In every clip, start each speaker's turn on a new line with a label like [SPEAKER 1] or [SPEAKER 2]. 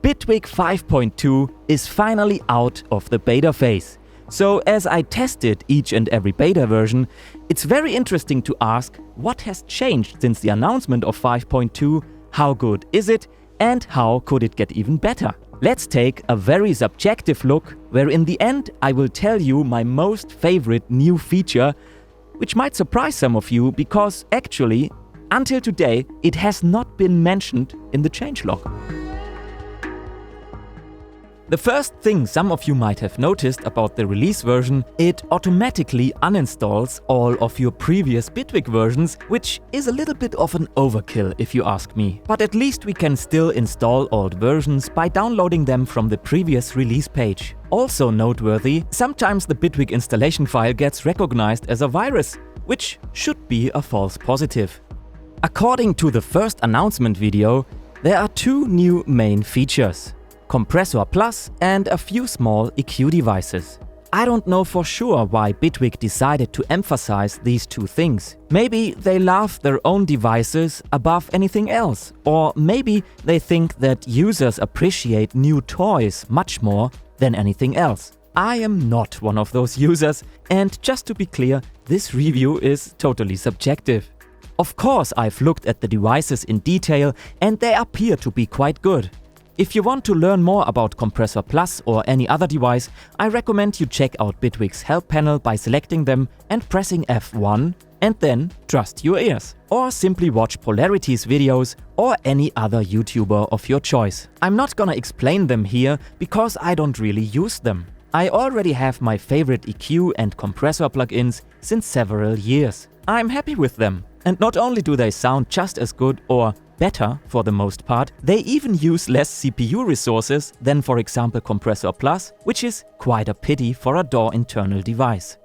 [SPEAKER 1] Bitwig 5.2 is finally out of the beta phase. So as I tested each and every beta version, it's very interesting to ask what has changed since the announcement of 5.2, how good is it, and how could it get even better? Let's take a very subjective look, where in the end I will tell you my most favorite new feature, which might surprise some of you because actually, until today, it has not been mentioned in the changelog. The first thing some of you might have noticed about the release version, it automatically uninstalls all of your previous Bitwig versions, which is a little bit of an overkill if you ask me. But at least we can still install old versions by downloading them from the previous release page. Also noteworthy, sometimes the Bitwig installation file gets recognized as a virus, which should be a false positive. According to the first announcement video, there are two new main features: Compressor Plus and a few small EQ devices. I don't know for sure why Bitwig decided to emphasize these two things. Maybe they love their own devices above anything else, or maybe they think that users appreciate new toys much more than anything else. I am not one of those users, and just to be clear, this review is totally subjective. Of course, I've looked at the devices in detail and they appear to be quite good. If you want to learn more about Compressor Plus or any other device, I recommend you check out Bitwig's help panel by selecting them and pressing F1 and then trust your ears. Or simply watch Polarity's videos or any other YouTuber of your choice. I'm not gonna explain them here because I don't really use them. I already have my favorite EQ and compressor plugins since several years. I'm happy with them. And not only do they sound just as good or better for the most part, they even use less CPU resources than, for example, Compressor Plus, which is quite a pity for a DAW internal device.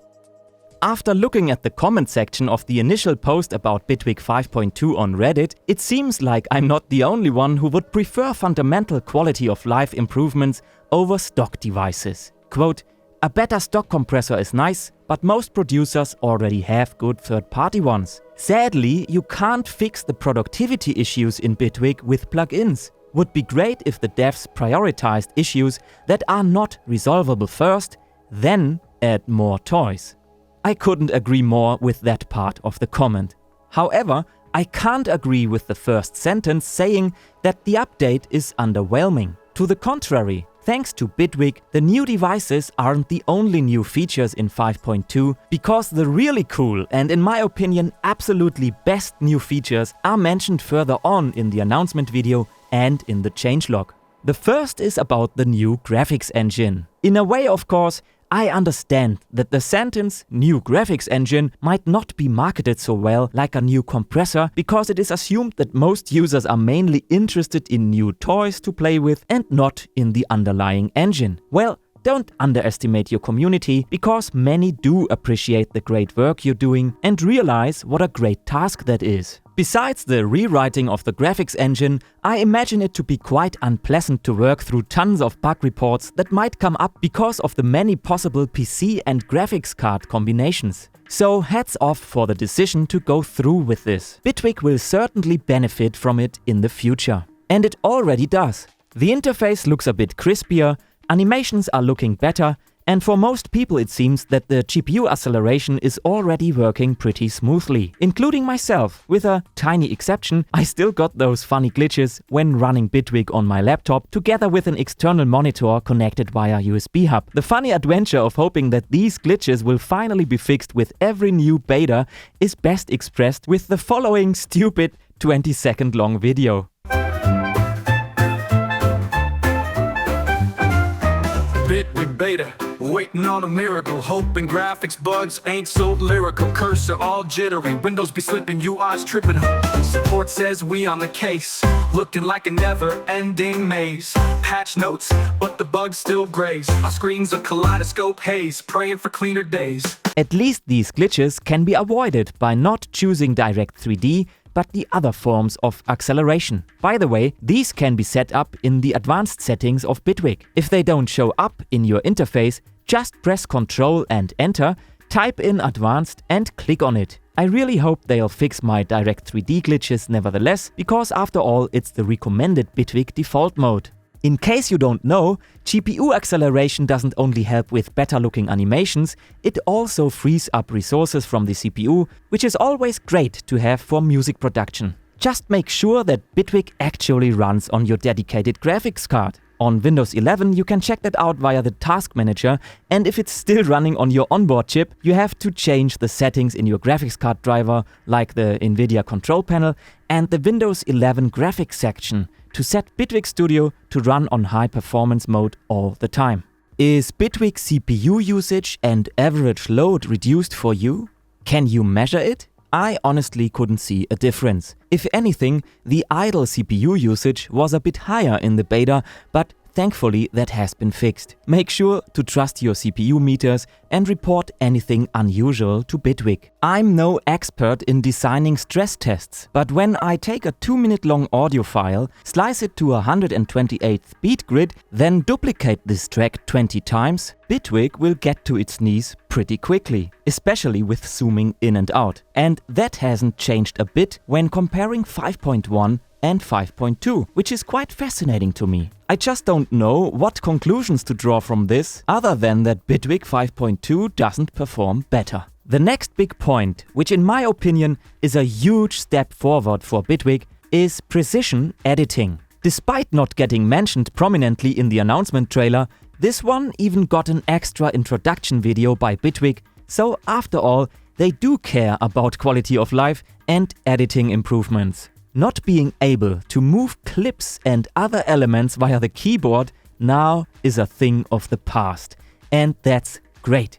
[SPEAKER 1] After looking at the comment section of the initial post about Bitwig 5.2 on Reddit, it seems like I'm not the only one who would prefer fundamental quality of life improvements over stock devices. Quote, "A better stock compressor is nice, but most producers already have good third-party ones. Sadly, you can't fix the productivity issues in Bitwig with plugins. Would be great if the devs prioritized issues that are not resolvable first, then add more toys." I couldn't agree more with that part of the comment. However, I can't agree with the first sentence saying that the update is underwhelming. To the contrary, thanks to Bitwig, the new devices aren't the only new features in 5.2, because the really cool and, in my opinion, absolutely best new features are mentioned further on in the announcement video and in the changelog. The first is about the new graphics engine. In a way, of course, I understand that the sentence "new graphics engine" might not be marketed so well like a new compressor, because it is assumed that most users are mainly interested in new toys to play with and not in the underlying engine. Well, don't underestimate your community, because many do appreciate the great work you're doing and realize what a great task that is. Besides the rewriting of the graphics engine, I imagine it to be quite unpleasant to work through tons of bug reports that might come up because of the many possible PC and graphics card combinations. So hats off for the decision to go through with this. Bitwig will certainly benefit from it in the future. And it already does. The interface looks a bit crispier, animations are looking better, and for most people it seems that the GPU acceleration is already working pretty smoothly. Including myself, with a tiny exception, I still got those funny glitches when running Bitwig on my laptop together with an external monitor connected via USB hub. The funny adventure of hoping that these glitches will finally be fixed with every new beta is best expressed with the following stupid 20-second long video.
[SPEAKER 2] Bitwig beta, waiting on a miracle. Hoping graphics bugs ain't so lyrical. Cursor all jittery, windows be slipping, UI's tripping. Support says we on the case, looking like a never-ending maze. Patch notes, but the bugs still graze. Our screen's a kaleidoscope haze, praying for cleaner days.
[SPEAKER 1] At least these glitches can be avoided by not choosing Direct 3D, but the other forms of acceleration. By the way, these can be set up in the advanced settings of Bitwig. If they don't show up in your interface, just press Ctrl and Enter, type in Advanced and click on it. I really hope they'll fix my Direct 3D glitches nevertheless, because after all, it's the recommended Bitwig default mode. In case you don't know, GPU acceleration doesn't only help with better looking animations, it also frees up resources from the CPU, which is always great to have for music production. Just make sure that Bitwig actually runs on your dedicated graphics card. On Windows 11 you can check that out via the Task Manager, and if it's still running on your onboard chip, you have to change the settings in your graphics card driver, like the NVIDIA control panel and the Windows 11 graphics section, to set Bitwig Studio to run on high performance mode all the time. Is Bitwig CPU usage and average load reduced for you? Can you measure it? I honestly couldn't see a difference. If anything, the idle CPU usage was a bit higher in the beta, but thankfully that has been fixed. Make sure to trust your CPU meters and report anything unusual to Bitwig. I'm no expert in designing stress tests, but when I take a 2-minute long audio file, slice it to a 128th beat grid, then duplicate this track 20 times, Bitwig will get to its knees pretty quickly, especially with zooming in and out. And that hasn't changed a bit when comparing 5.1 and 5.2, which is quite fascinating to me. I just don't know what conclusions to draw from this, other than that Bitwig 5.2 doesn't perform better. The next big point, which in my opinion is a huge step forward for Bitwig, is precision editing. Despite not getting mentioned prominently in the announcement trailer, this one even got an extra introduction video by Bitwig, so after all, they do care about quality of life and editing improvements. Not being able to move clips and other elements via the keyboard now is a thing of the past, and that's great.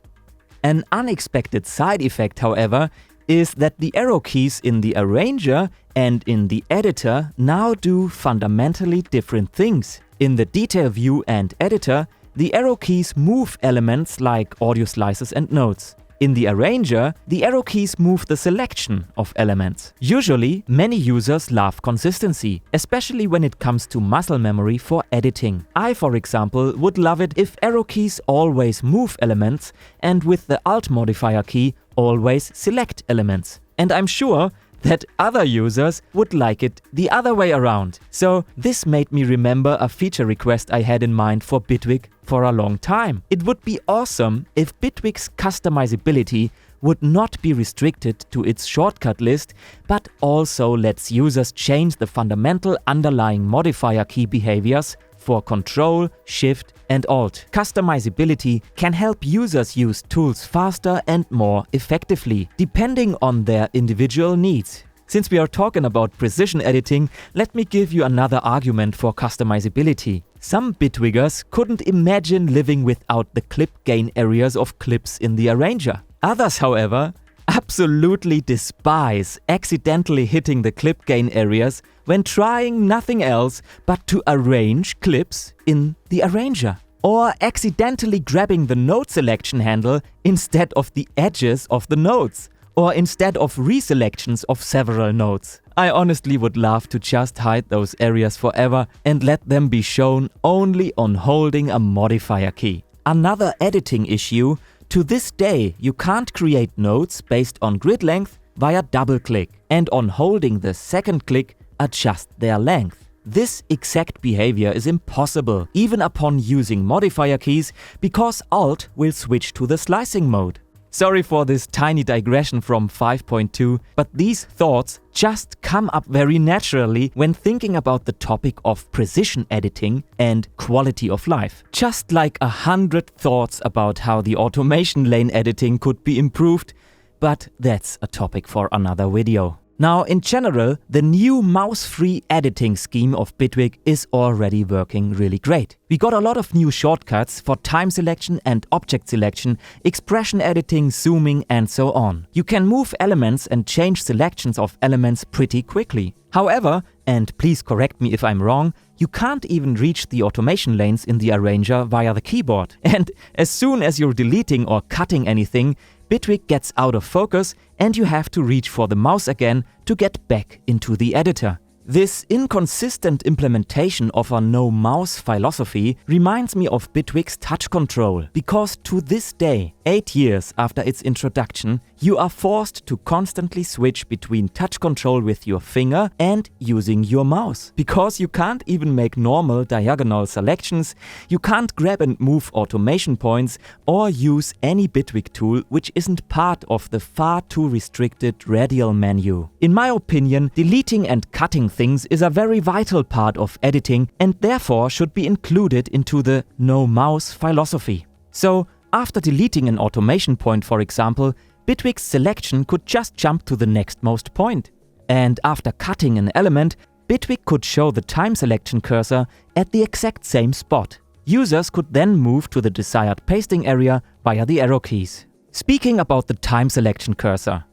[SPEAKER 1] An unexpected side effect, however, is that the arrow keys in the arranger and in the editor now do fundamentally different things. In the detail view and editor, the arrow keys move elements like audio slices and notes. In the arranger, the arrow keys move the selection of elements. Usually, many users love consistency, especially when it comes to muscle memory for editing. I, for example, would love it if arrow keys always move elements and with the Alt modifier key always select elements. And I'm sure that other users would like it the other way around. So this made me remember a feature request I had in mind for Bitwig for a long time. It would be awesome if Bitwig's customizability would not be restricted to its shortcut list, but also lets users change the fundamental underlying modifier key behaviors for Control, Shift and Alt. Customizability can help users use tools faster and more effectively, depending on their individual needs. Since we are talking about precision editing, let me give you another argument for customizability. Some Bitwiggers couldn't imagine living without the clip gain areas of clips in the arranger. Others, however, absolutely despise accidentally hitting the clip gain areas when trying nothing else but to arrange clips in the arranger. Or accidentally grabbing the note selection handle instead of the edges of the notes. Or instead of reselections of several notes. I honestly would love to just hide those areas forever and let them be shown only on holding a modifier key. Another editing issue: to this day you can't create notes based on grid length via double click, and on holding the second click adjust their length. This exact behavior is impossible even upon using modifier keys, because Alt will switch to the slicing mode. Sorry for this tiny digression from 5.2, but these thoughts just come up very naturally when thinking about the topic of precision editing and quality of life. Just like 100 thoughts about how the automation lane editing could be improved, but that's a topic for another video. Now, in general, the new mouse-free editing scheme of Bitwig is already working really great. We got a lot of new shortcuts for time selection and object selection, expression editing, zooming and so on. You can move elements and change selections of elements pretty quickly. However, and please correct me if I'm wrong, you can't even reach the automation lanes in the arranger via the keyboard. And as soon as you're deleting or cutting anything, Bitwig gets out of focus and you have to reach for the mouse again to get back into the editor. This inconsistent implementation of a no-mouse philosophy reminds me of Bitwig's touch control, because to this day, 8 years after its introduction, you are forced to constantly switch between touch control with your finger and using your mouse. Because you can't even make normal diagonal selections, you can't grab and move automation points or use any Bitwig tool which isn't part of the far too restricted radial menu. In my opinion, deleting and cutting things is a very vital part of editing and therefore should be included into the no-mouse philosophy. So, after deleting an automation point, for example, Bitwig's selection could just jump to the nextmost point. And after cutting an element, Bitwig could show the time selection cursor at the exact same spot. Users could then move to the desired pasting area via the arrow keys. Speaking about the time selection cursor,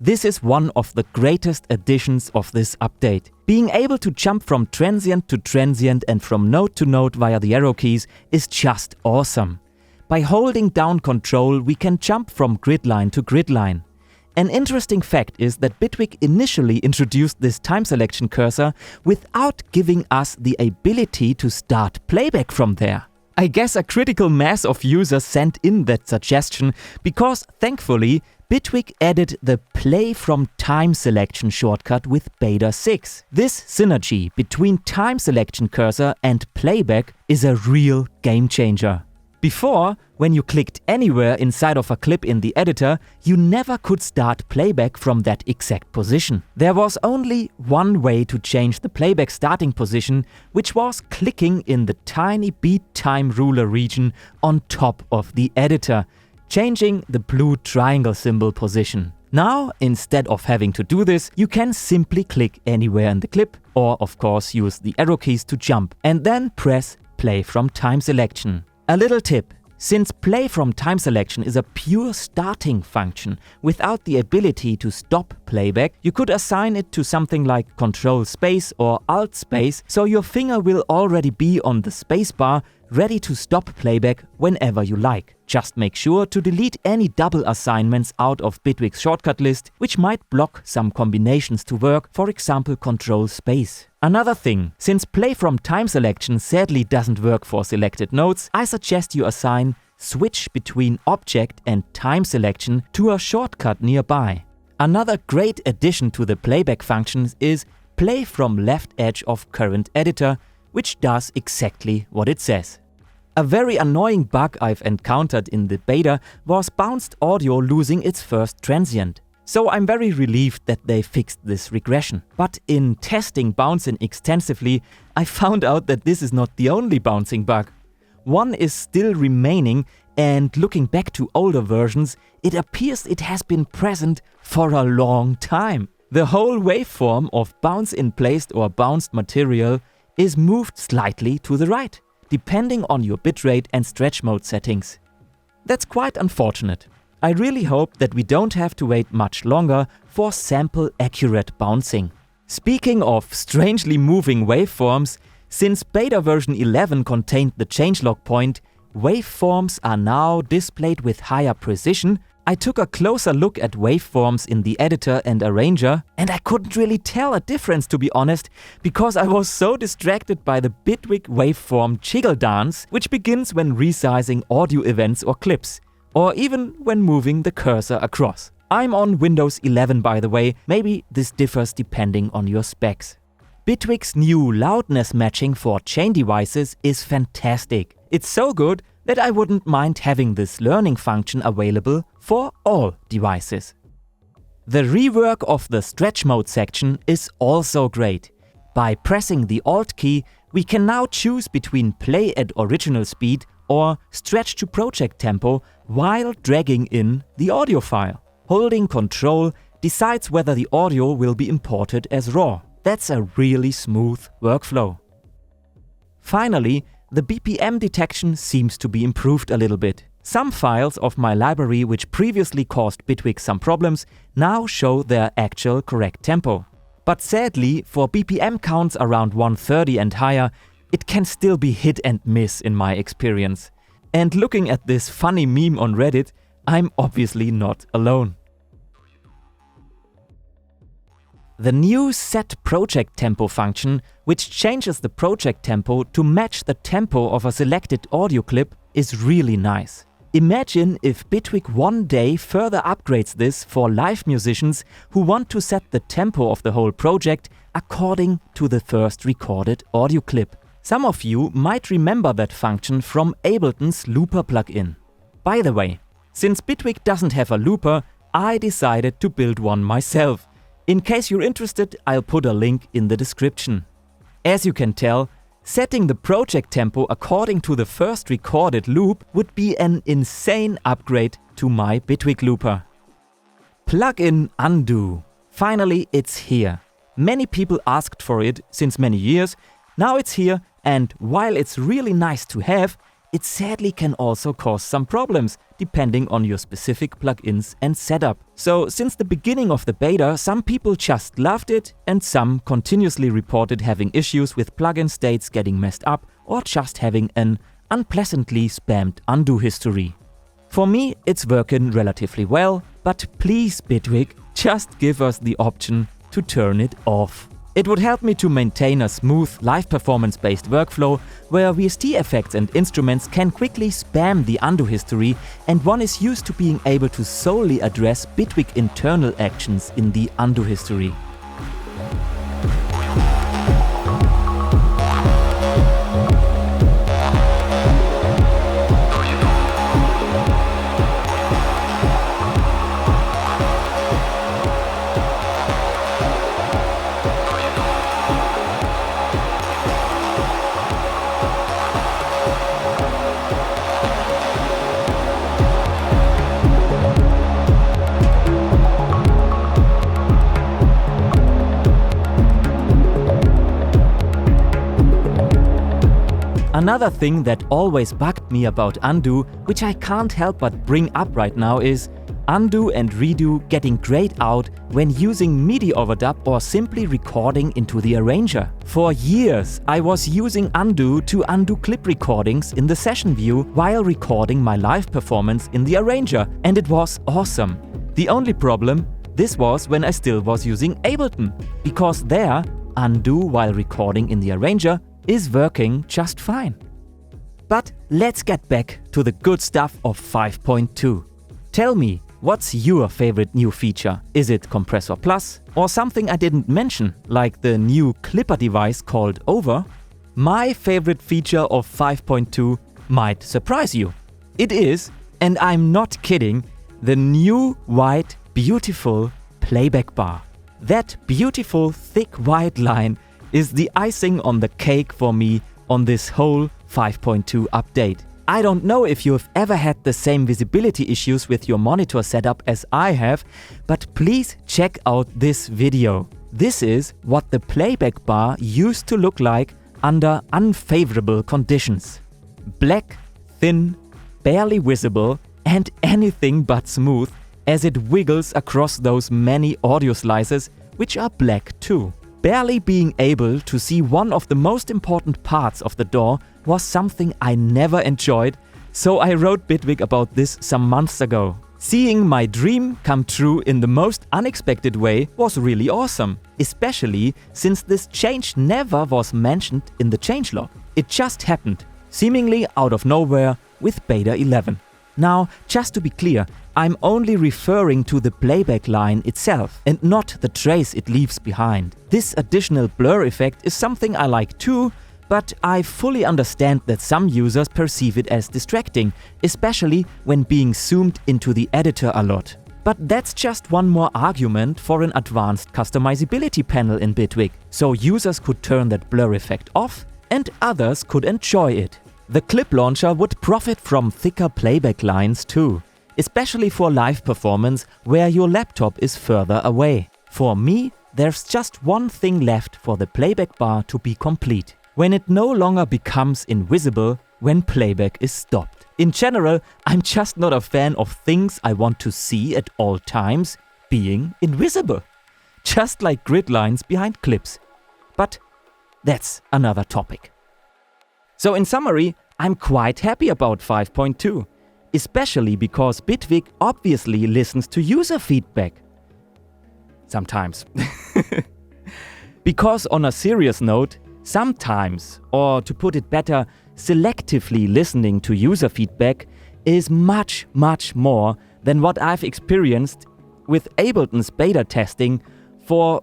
[SPEAKER 1] this is one of the greatest additions of this update. Being able to jump from transient to transient and from node to node via the arrow keys is just awesome. By holding down Control, we can jump from grid line to grid line. An interesting fact is that Bitwig initially introduced this time selection cursor without giving us the ability to start playback from there. I guess a critical mass of users sent in that suggestion because, thankfully, Bitwig added the Play from Time selection shortcut with Beta 6. This synergy between time selection cursor and playback is a real game changer. Before, when you clicked anywhere inside of a clip in the editor, you never could start playback from that exact position. There was only one way to change the playback starting position, which was clicking in the tiny beat time ruler region on top of the editor, changing the blue triangle symbol position. Now, instead of having to do this, you can simply click anywhere in the clip, or of course use the arrow keys to jump, and then press Play from Time selection. A little tip: since Play from Time selection is a pure starting function without the ability to stop playback, you could assign it to something like Control Space or Alt Space, so your finger will already be on the spacebar, ready to stop playback whenever you like. Just make sure to delete any double assignments out of Bitwig's shortcut list, which might block some combinations to work, for example Control Space. Another thing, since Play from Time selection sadly doesn't work for selected nodes, I suggest you assign Switch between Object and Time selection to a shortcut nearby. Another great addition to the playback functions is Play from Left Edge of Current Editor, which does exactly what it says. A very annoying bug I've encountered in the beta was bounced audio losing its first transient. So I'm very relieved that they fixed this regression. But in testing bouncing extensively, I found out that this is not the only bouncing bug. One is still remaining, and looking back to older versions, it appears it has been present for a long time. The whole waveform of bounce in placed or bounced material is moved slightly to the right, depending on your bitrate and stretch mode settings. That's quite unfortunate. I really hope that we don't have to wait much longer for sample-accurate bouncing. Speaking of strangely moving waveforms, since beta version 11 contained the changelog point, waveforms are now displayed with higher precision. I took a closer look at waveforms in the editor and arranger, and I couldn't really tell a difference, to be honest, because I was so distracted by the Bitwig waveform jiggle dance, which begins when resizing audio events or clips, or even when moving the cursor across. I'm on Windows 11, by the way. Maybe this differs depending on your specs. Bitwig's new loudness matching for chain devices is fantastic. It's so good that I wouldn't mind having this learning function available for all devices. The rework of the stretch mode section is also great. By pressing the Alt key, we can now choose between play at original speed or stretch to project tempo while dragging in the audio file. Holding Control decides whether the audio will be imported as RAW. That's a really smooth workflow. Finally, the BPM detection seems to be improved a little bit. Some files of my library which previously caused Bitwig some problems now show their actual correct tempo. But sadly, for BPM counts around 130 and higher, it can still be hit and miss in my experience. And looking at this funny meme on Reddit, I'm obviously not alone. The new set project tempo function, which changes the project tempo to match the tempo of a selected audio clip, is really nice. Imagine if Bitwig one day further upgrades this for live musicians who want to set the tempo of the whole project according to the first recorded audio clip. Some of you might remember that function from Ableton's looper plugin. By the way, since Bitwig doesn't have a looper, I decided to build one myself. In case you're interested, I'll put a link in the description. As you can tell, setting the project tempo according to the first recorded loop would be an insane upgrade to my Bitwig looper. Plugin Undo. Finally, it's here. Many people asked for it since many years. Now it's here, and while it's really nice to have, it sadly can also cause some problems, depending on your specific plugins and setup. So since the beginning of the beta, some people just loved it and some continuously reported having issues with plugin states getting messed up or just having an unpleasantly spammed undo history. For me, it's working relatively well, but please Bitwig, just give us the option to turn it off. It would help me to maintain a smooth live performance-based workflow where VST effects and instruments can quickly spam the undo history and one is used to being able to solely address Bitwig internal actions in the undo history. Another thing that always bugged me about undo, which I can't help but bring up right now, is undo and redo getting grayed out when using MIDI overdub or simply recording into the arranger. For years, I was using undo to undo clip recordings in the session view while recording my live performance in the arranger, and it was awesome. The only problem, this was when I still was using Ableton, because there, undo while recording in the arranger is working just fine. But let's get back to the good stuff of 5.2. Tell me, what's your favorite new feature? Is it Compressor Plus or something I didn't mention, like the new clipper device called Over? My favorite feature of 5.2 might surprise you. It is, and I'm not kidding, the new white beautiful playback bar. That beautiful thick white line is the icing on the cake for me on this whole 5.2 update. I don't know if you've ever had the same visibility issues with your monitor setup as I have, but please check out this video. This is what the playback bar used to look like under unfavorable conditions. Black, thin, barely visible, and anything but smooth as it wiggles across those many audio slices, which are black too. Barely being able to see one of the most important parts of the DAW was something I never enjoyed, so I wrote Bitwig about this some months ago. Seeing my dream come true in the most unexpected way was really awesome, especially since this change never was mentioned in the changelog. It just happened, seemingly out of nowhere with Beta 11. Now, just to be clear, I'm only referring to the playback line itself and not the trace it leaves behind. This additional blur effect is something I like too, but I fully understand that some users perceive it as distracting, especially when being zoomed into the editor a lot. But that's just one more argument for an advanced customizability panel in Bitwig, so users could turn that blur effect off and others could enjoy it. The clip launcher would profit from thicker playback lines too, especially for live performance where your laptop is further away. For me, there's just one thing left for the playback bar to be complete: when it no longer becomes invisible when playback is stopped. In general, I'm just not a fan of things I want to see at all times being invisible, just like grid lines behind clips. But that's another topic. So in summary, I'm quite happy about 5.2, especially because Bitwig obviously listens to user feedback. Sometimes. Because on a serious note, sometimes, or to put it better, selectively listening to user feedback is much, much more than what I've experienced with Ableton's beta testing for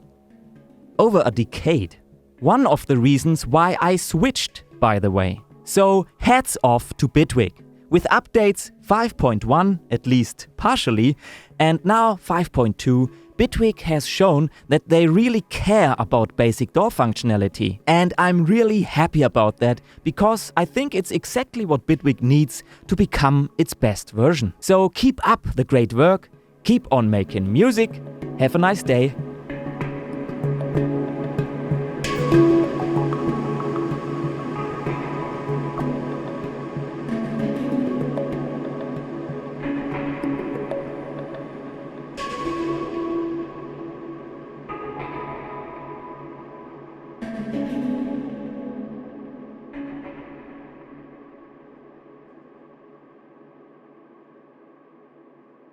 [SPEAKER 1] over a decade. One of the reasons why I switched, by the way. So hats off to Bitwig. With updates 5.1, at least partially, and now 5.2, Bitwig has shown that they really care about basic DAW functionality. And I'm really happy about that, because I think it's exactly what Bitwig needs to become its best version. So keep up the great work, keep on making music, have a nice day.